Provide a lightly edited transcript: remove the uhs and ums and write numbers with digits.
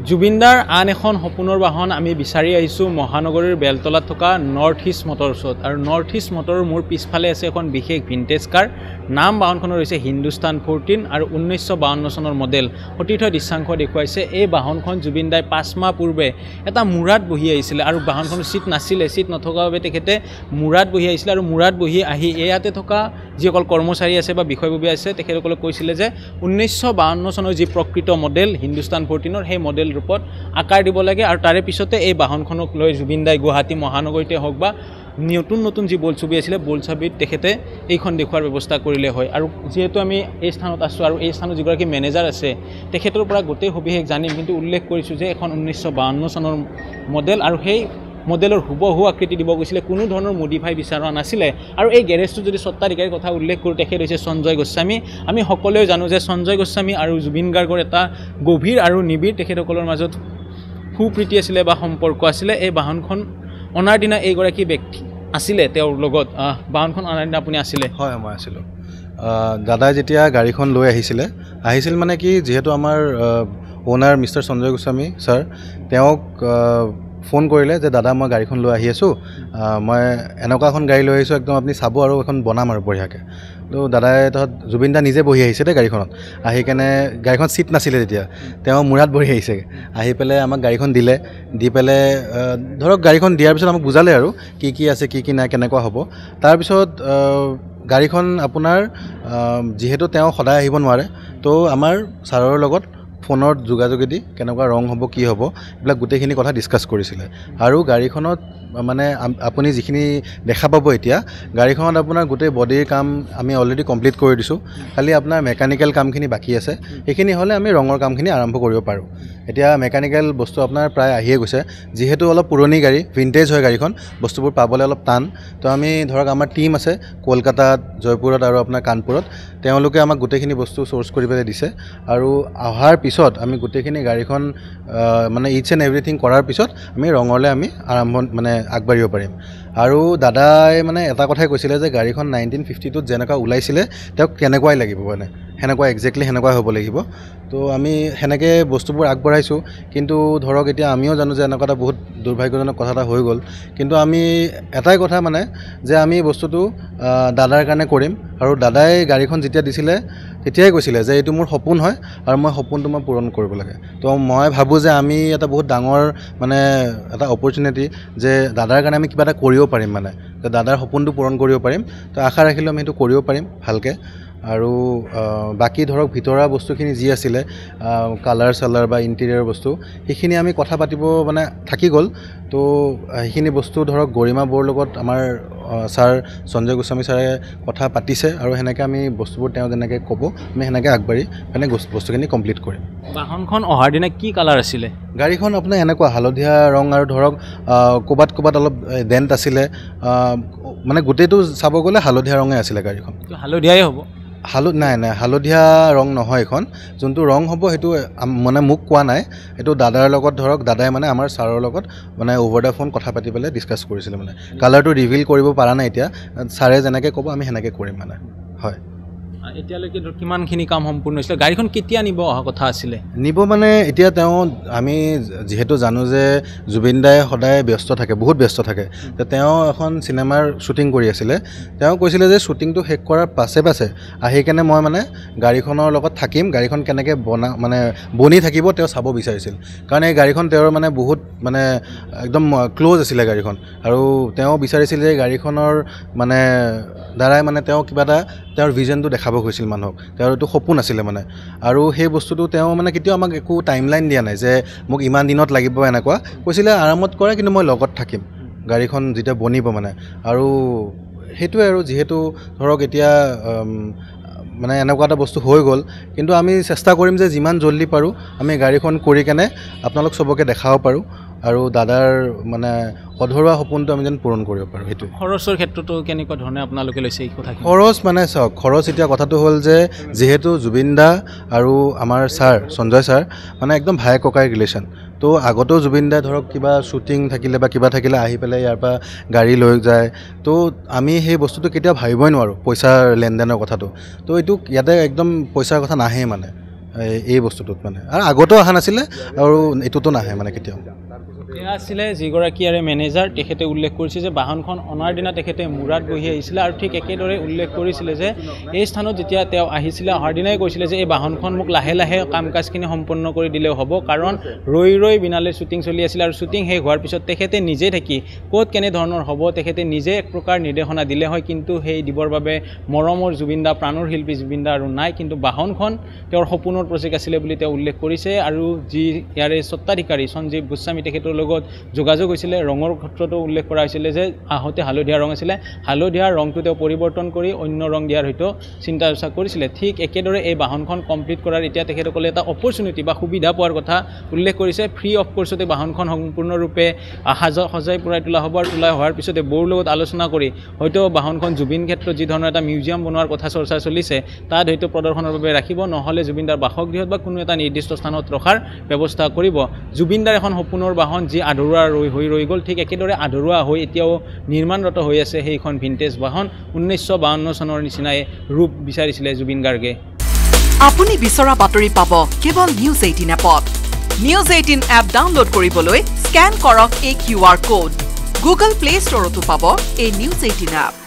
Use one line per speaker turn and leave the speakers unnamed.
জুবিনদাৰ আন এখন সপোনৰ বাহন আমি বিচাৰি আহিছোঁ মহানগৰীৰ বেলতলাত থকা নৰ্থ ইষ্ট মটৰছত আৰু নৰ্থ ইষ্ট মটৰৰ মোৰ পিছফালে আছে এখন বিশেষ ভিনটেজ কাৰ নাম বাহনখনৰ হৈছে হিন্দুস্তান 14 আৰু 1952 চনৰ মডেল সতীৰ্থ দৃশ্যাংশ দেখুৱাইছে এই বাহনখন জুবিনদাই 5 মাহ পূৰ্বে এটা মুৰাত বহি আহিছিল আৰু বাহনখনৰ সিট নাছিলে সিট নথকাৰ বাবে তেখেতে মুৰাত বহি আহিছিল আৰু মুৰাত বহি আহি ইয়াতে থকা যিসকল কৰ্মচাৰী আছে বা বিষয়ববীয়া আছে তেখেতসকলে কৈছিলে যে 1952 চনৰ যি প্ৰকৃত মডেল হিন্দুস্তান 14ৰ সেই মডেল ৰূপত আকাৰ দিব লাগে আৰু তাৰে পিছতে এই বাহনখনক লৈ জুবিনদাই গুৱাহাটী মহানগৰীতে হওক বা নতুন যি বোলছবি আছিলে বোলছবিত তেখেতে এইখন দেখুৱাৰ ব্যৱস্থা কৰিলে হয় আৰু যেহেতু আমি এই স্থানত আছোঁ আৰু এই স্থানত যিগৰাকী মেনেজাৰ আছে তেখেতৰ পৰা গোটেই সবিশেষ জানিম কিন্তু উল্লেখ কৰিছোঁ যে এখন 1952 চনৰ মডেল আৰু সেই মডেলৰ হুবহু আকৃতি দিব গৈছিলে কোনো ধৰণৰ মডিফাই বিচৰা নাছিলে আৰু এই গেৰেজটো যদি স্বত্বাধিকাৰীৰ কথা উল্লেখ কৰোঁ তেখেত হৈছে সঞ্জয় গোস্বামী আমি সকলোৱে জানো যে সঞ্জয় গোস্বামী আৰু জুবিন গাৰ্গৰ এটা গভীৰ আৰু নিবিড় তেখেতসকলৰ মাজত সুপ্ৰীতি আছিলে বা সম্পৰ্ক আছিলে এই বাহনখন অনাৰ দিনা এইগৰাকী ব্যক্তি আছিলে তেওঁৰ লগত বাহনখন অনাৰ দিনা আপুনি আছিলে
হয় মই আছিলোঁ দাদাই যেতিয়া গাড়ীখন লৈ আহিছিল মানে কি যিহেতু আমাৰ owner mister Sanjay Goswami sir তেওঁক ফোন কৰিলে যে দাদা মই গাড়ীখন লৈ আহি আছোঁ মই এনেকুৱা এখন গাড়ী লৈ আহিছোঁ একদম আপুনি চাব আৰু এখন বনাম আৰু বঢ়িয়াকৈ তো দাদাই জুবিন দা নিজে বহি আহিছে দেই গাড়ীখনত আহি কেনে গাড়ীখন চিট নাছিলে তেতিয়া তেওঁ মূৰাত বহি আহিছে আহি পেলাই আমাক গাড়ীখন দি পেলাই ধৰক গাড়ীখন দিয়াৰ পিছত আমাক বুজালে আৰু কি আছে কি নাই কেনেকুৱা হ'ব তাৰপিছত গাড়ীখন আপোনাৰ যিহেতু তেওঁ সদায় আহিব নোৱাৰে তো আমাৰ ছাৰৰ লগত ফোনৰ যোগাযোগেদি কেনেকুৱা ৰং হ'ব কি হ'ব এইবিলাক গোটেইখিনি কথা ডিছকাছ কৰিছিলে আৰু গাড়ীখনত মানে আপুনি যিখিনি দেখা পাব এতিয়া গাড়ীখনত আপোনাৰ গোটেই বডিৰ কাম আমি অলৰেডি কমপ্লিট কৰি দিছোঁ খালি আপোনাৰ মেকানিকেল কামখিনি বাকী আছে সেইখিনি হ'লে আমি ৰঙৰ কামখিনি আৰম্ভ কৰিব পাৰোঁ এতিয়া মেকানিকেল বস্তু আপোনাৰ প্ৰায় আহিয়ে গৈছে যিহেতু অলপ পুৰণি গাড়ী ভিনটেজ হয় গাড়ীখন বস্তুবোৰ পাবলৈ অলপ টান তো আমি ধৰক আমাৰ টীম আছে কলকাতাত জয়পুৰত আৰু আপোনাৰ কানপুৰত তেওঁলোকে আমাক গোটেইখিনি বস্তু চ'ৰ্চ কৰি পেলাই দিছে আৰু অহাৰ পিছত আমি গোটেইখিনি গাড়ীখন মানে ইটছ এণ্ড এভৰিথিং কৰাৰ পিছত আমি ৰঙলৈ আমি মানে আগবাঢ়িব পাৰিম আৰু দাদাই মানে এটা কথাই কৈছিলে যে গাড়ীখন 1952ত যেনেকুৱা ওলাইছিলে তেওঁক কেনেকুৱাই লাগিব মানে সেনেকুৱা একজেক্টলি সেনেকুৱাই হ'ব লাগিব তো আমি সেনেকৈ বস্তুবোৰ আগবঢ়াইছোঁ কিন্তু ধৰক এতিয়া আমিও জানো যে এনেকুৱা এটা বহুত দুৰ্ভাগ্যজনক কথা এটা হৈ গ'ল কিন্তু আমি এটাই কথা মানে যে আমি বস্তুটো দাদাৰ কাৰণে কৰিম আৰু দাদাই গাড়ীখন যেতিয়া দিছিলে তেতিয়াই কৈছিলে যে এইটো মোৰ সপোন হয় আৰু মই সপোনটো মই পূৰণ কৰিব লাগে তো মই ভাবোঁ যে আমি এটা বহুত ডাঙৰ মানে এটা অপৰচুনিটি যে দাদাৰ কাৰণে আমি কিবা এটা কৰিব পাৰিম মানে যে দাদাৰ সপোনটো পূৰণ কৰিব পাৰিম তো আশা ৰাখিলোঁ আমি সেইটো কৰিব পাৰিম ভালকৈ আৰু বাকী ধৰক ভিতৰুৱা বস্তুখিনি যি আছিলে কালাৰ চালাৰ বা ইণ্টেৰিয়ৰ বস্তু সেইখিনি আমি কথা পাতিব মানে থাকি গ'ল তো সেইখিনি বস্তু ধৰক গৰিমা বৌৰ লগত আমাৰ ছাৰ সঞ্জয় গোস্বামী ছাৰে কথা পাতিছে আৰু সেনেকৈ আমি বস্তুবোৰ তেওঁ যেনেকৈ ক'ব আমি সেনেকৈ আগবাঢ়ি মানে বস্তুখিনি কমপ্লিট কৰিম
বাহনখন অহাৰ দিনা কি কালাৰ আছিলে
গাড়ীখন আপোনাৰ এনেকুৱা হালধীয়া ৰং আৰু ধৰক ক'ৰবাত অলপ ডেণ্ট আছিলে মানে গোটেইটো চাব গ'লে হালধীয়া ৰঙে আছিলে গাড়ীখন
হালধীয়াই হ'ব
নাই হালধীয়া ৰং নহয় এখন যোনটো ৰং হ'ব সেইটো মানে মোক কোৱা নাই সেইটো দাদাৰ লগত ধৰক দাদাই মানে আমাৰ ছাৰৰ লগত মানে অভাৰ দ্য ফোন কথা পাতি পেলাই ডিছকাছ কৰিছিলে মানে কালাৰটো ৰিভিল কৰিব পৰা নাই এতিয়া ছাৰে যেনেকৈ ক'ব আমি সেনেকৈ কৰিম মানে হয়
এতিয়ালৈকে কিমানখিনি কাম সম্পূৰ্ণ হৈছিলে গাড়ীখন কেতিয়া নিব অহা কথা আছিলে
নিব মানে এতিয়া আমি যিহেতু জানো যে জুবিন দাই সদায় ব্যস্ত থাকে বহুত ব্যস্ত থাকে তেওঁ এখন চিনেমাৰ শ্বুটিং কৰি আছিলে তেওঁ কৈছিলে যে শ্বুটিংটো শেষ কৰাৰ পাছে আহি কেনে মই মানে গাড়ীখনৰ লগত থাকিম গাড়ীখন কেনেকৈ বনি থাকিব তেওঁ চাব বিচাৰিছিল কাৰণ এই গাড়ীখন তেওঁৰ মানে বহুত মানে একদম ক্ল'জ আছিলে গাড়ীখন আৰু তেওঁ বিচাৰিছিল যে গাড়ীখনৰ মানে দ্বাৰাই মানে তেওঁ কিবা এটা তেওঁৰ ভিজনটো দেখাব গৈছিল মানুহক তেওঁৰ এইটো সপোন আছিলে মানে আৰু সেই বস্তুটো তেওঁ মানে কেতিয়াও আমাক একো টাইমলাইন দিয়া নাই যে মোক ইমান দিনত লাগিব এনেকুৱা কৈছিলে আৰামত কৰে কিন্তু মই লগত থাকিম গাড়ীখন যেতিয়া বনিব মানে আৰু সেইটোৱে আৰু যিহেতু ধৰক এতিয়া মানে এনেকুৱা এটা বস্তু হৈ গ'ল কিন্তু আমি চেষ্টা কৰিম যে যিমান জল্দি পাৰোঁ আমি গাড়ীখন কৰি কেনে আপোনালোক চবকে দেখাব পাৰোঁ আৰু দাদাৰ মানে অধৰুৱা সপোনটো আমি যেন পূৰণ কৰিব পাৰোঁ সেইটো
খৰচৰ ক্ষেত্ৰতো কেনেকুৱা ধৰণে আপোনালোকে লৈছে এই কথা
খৰচ মানে চাওক খৰচ এতিয়া কথাটো হ'ল যে যিহেতু জুবিন দা আৰু আমাৰ ছাৰ সঞ্জয় ছাৰ মানে একদম ভাই ককাই ৰিলেশ্যন তো আগতেও জুবিন দাই ধৰক কিবা শ্বুটিং থাকিলে বা কিবা থাকিলে আহি পেলাই ইয়াৰ পৰা গাড়ী লৈ যায় তো আমি সেই বস্তুটো কেতিয়াও ভাবিবই নোৱাৰোঁ পইচাৰ লেনদেনৰ কথাটো তো এইটো ইয়াতে একদম পইচাৰ কথা নাহে মানে এই বস্তুটোত মানে আৰু আগতেও অহা নাছিলে আৰু এইটোতো নাহে মানে কেতিয়াও
এয়া আছিলে যিগৰাকী ইয়াৰে মেনেজাৰ তেখেতে উল্লেখ কৰিছে যে বাহনখন অনাৰ দিনা তেখেতে মূৰাত বহি আহিছিলে আৰু ঠিক একেদৰে উল্লেখ কৰিছিলে যে এই স্থানত যেতিয়া তেওঁ আহিছিলে অহাৰ দিনাই কৈছিলে যে এই বাহনখন মোক লাহে লাহে কাম কাজখিনি সম্পন্ন কৰি দিলেও হ'ব কাৰণ ৰৈ বিনালে শ্বুটিং চলি আছিলে আৰু শ্বুটিং শেষ হোৱাৰ পিছত তেখেতে নিজে থাকি ক'ত কেনেধৰণৰ হ'ব তেখেতে নিজে এক প্ৰকাৰ নিৰ্দেশনা দিলে হয় কিন্তু সেই দিবৰ বাবে মৰমৰ জুবিন দা প্ৰাণৰ শিল্পী জুবিন দা আৰু নাই কিন্তু বাহনখন তেওঁৰ সপোনৰ প্ৰজেক্ট আছিলে বুলি তেওঁ উল্লেখ কৰিছে আৰু যি ইয়াৰে স্বত্বাধিকাৰী সঞ্জীৱ গোস্বামী তেখেতৰ লগত যোগাযোগ হৈছিলে ৰঙৰ ক্ষেত্ৰতো উল্লেখ কৰা হৈছিলে যে আহোঁতে হালধীয়া ৰং আছিলে হালধীয়া ৰংটো তেওঁ পৰিৱৰ্তন কৰি অন্য ৰং দিয়াৰ হয়তো চিন্তা চৰ্চা কৰিছিলে ঠিক একেদৰে এই বাহনখন কমপ্লিট কৰাৰ এতিয়া তেখেতসকলে এটা অপৰচুনিটি বা সুবিধা পোৱাৰ কথা উল্লেখ কৰিছে ফ্ৰী অফ কৰ্চতে বাহনখন সম্পূৰ্ণৰূপে সজাই পৰাই তোলা হ'ব আৰু তোলা হোৱাৰ পিছতে বৌৰ লগত আলোচনা কৰি হয়তো বাহনখন জুবিন ক্ষেত্ৰত যি ধৰণৰ এটা মিউজিয়াম বনোৱাৰ কথা চৰ্চা চলিছে তাত হয়তো প্ৰদৰ্শনৰ বাবে ৰাখিব নহ'লে জুবিনদাৰ বাসগৃহত বা কোনো এটা নিৰ্দিষ্ট স্থানত ৰখাৰ ব্যৱস্থা কৰিব জুবিনদাৰ এখন সপোনৰ বাহন যি আধৰুৱা ৰৈ গ'ল ঠিক একেদৰে আধৰুৱা হৈ এতিয়াও নিৰ্মাণৰত হৈ আছে সেইখন ভিনটেজ বাহন 1952 চনৰ নিচিনাই ৰূপ বিচাৰিছিলে জুবিন গাৰ্গে
আপুনি বিচৰা বাতৰি পাব কেৱল নিউজ 18 এপত নিউজ 18 এপ ডাউনলোড কৰিবলৈ স্ক্যান কৰক এই QR কোড গুগল প্লে ষ্টৰতো পাব এই নিউজ 18 এপ